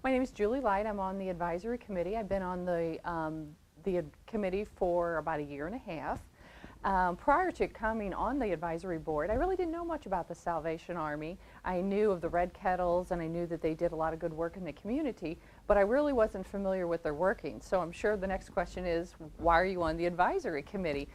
My name is Julie Leicht. I'm on the advisory committee. I've been on the committee for about a year and a half. Prior to coming on the advisory board, I really didn't know much about the Salvation Army. I knew of the Red Kettles, and I knew that they did a lot of good work in the community, but I really wasn't familiar with their working. So I'm sure the next question is, why are you on the advisory committee?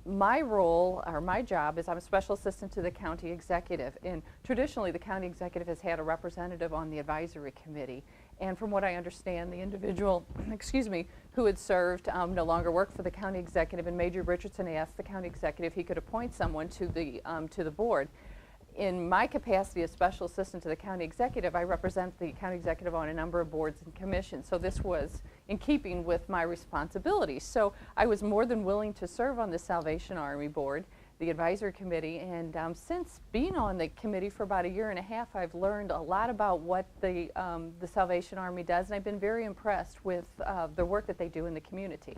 My role, or my job, is I'm a special assistant to the county executive, and traditionally the county executive has had a representative on the advisory committee. And from what I understand, the individual, excuse me, who had served no longer worked for the county executive, and Major Richardson asked the county executive if he could appoint someone to the board. In my capacity as special assistant to the county executive, I represent the county executive on a number of boards and commissions, so this was in keeping with my responsibilities. So I was more than willing to serve on the Salvation Army board, the advisory committee, and since being on the committee for about a year and a half, I've learned a lot about what the Salvation Army does, and I've been very impressed with the work that they do in the community.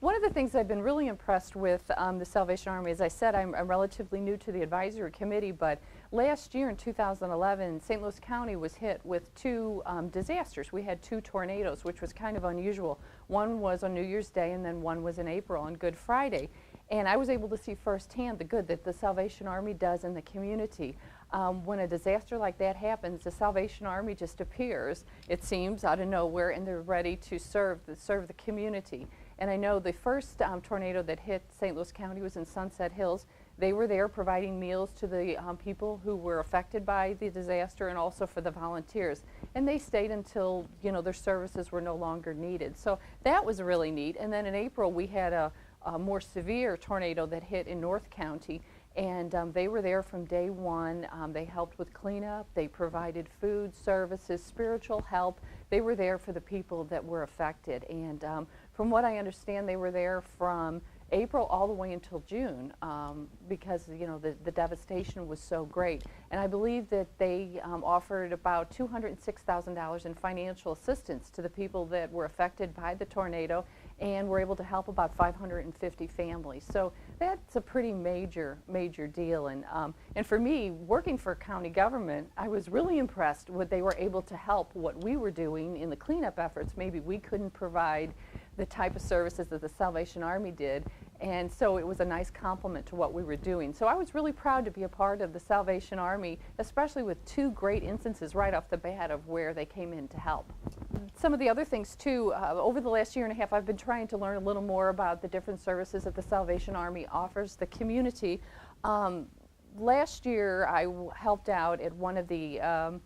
One of the things I've been really impressed with the Salvation Army, as I said, I'm relatively new to the advisory committee, but last year in 2011, St. Louis County was hit with two disasters. We had two tornadoes, which was kind of unusual. One was on New Year's Day, and then one was in April on Good Friday. And I was able to see firsthand the good that the Salvation Army does in the community. When a disaster like that happens, the Salvation Army just appears, it seems, out of nowhere, and they're ready to serve the community. And I know the first tornado that hit St. Louis County was in Sunset Hills. They were there providing meals to the people who were affected by the disaster, and also for the volunteers. And they stayed until, you know, their services were no longer needed. So that was really neat. And then in April, we had a more severe tornado that hit in North County, and they were there from day one. They helped with cleanup, they provided food, services, spiritual help. They were there for the people that were affected, and from what I understand, they were there from April all the way until June because, you know, the devastation was so great. And I believe that they offered about $206,000 in financial assistance to the people that were affected by the tornado, and were able to help about 550 families. So that's a pretty major deal. And for me, working for county government, I was really impressed what they were able to help what we were doing in the cleanup efforts. Maybe we couldn't provide the type of services that the Salvation Army did, and so it was a nice complement to what we were doing. So I was really proud to be a part of the Salvation Army, especially with two great instances right off the bat of where they came in to help. Some of the other things too, over the last year and a half, I've been trying to learn a little more about the different services that the Salvation Army offers the community. Last year I helped out at one of the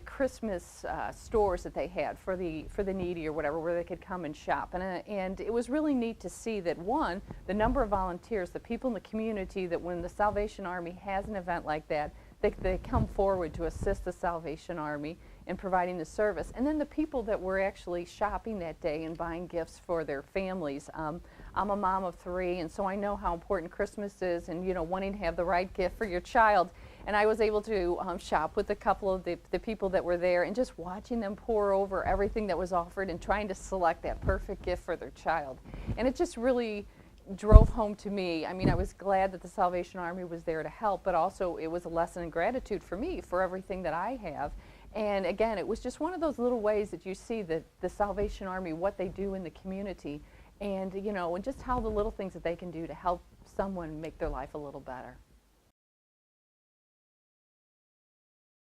Christmas stores that they had for the needy or whatever, where they could come and shop. And it was really neat to see that, one, the number of volunteers, the people in the community, that when the Salvation Army has an event like that, they come forward to assist the Salvation Army in providing the service. And then the people that were actually shopping that day and buying gifts for their families. I'm a mom of 3, and so I know how important Christmas is, and, you know, wanting to have the right gift for your child. And I was able to shop with a couple of the people that were there, and just watching them pour over everything that was offered and trying to select that perfect gift for their child. And it just really drove home to me. I mean, I was glad that the Salvation Army was there to help, but also it was a lesson in gratitude for me for everything that I have. And again, it was just one of those little ways that you see that the Salvation Army, what they do in the community, and, you know, and just how the little things that they can do to help someone make their life a little better.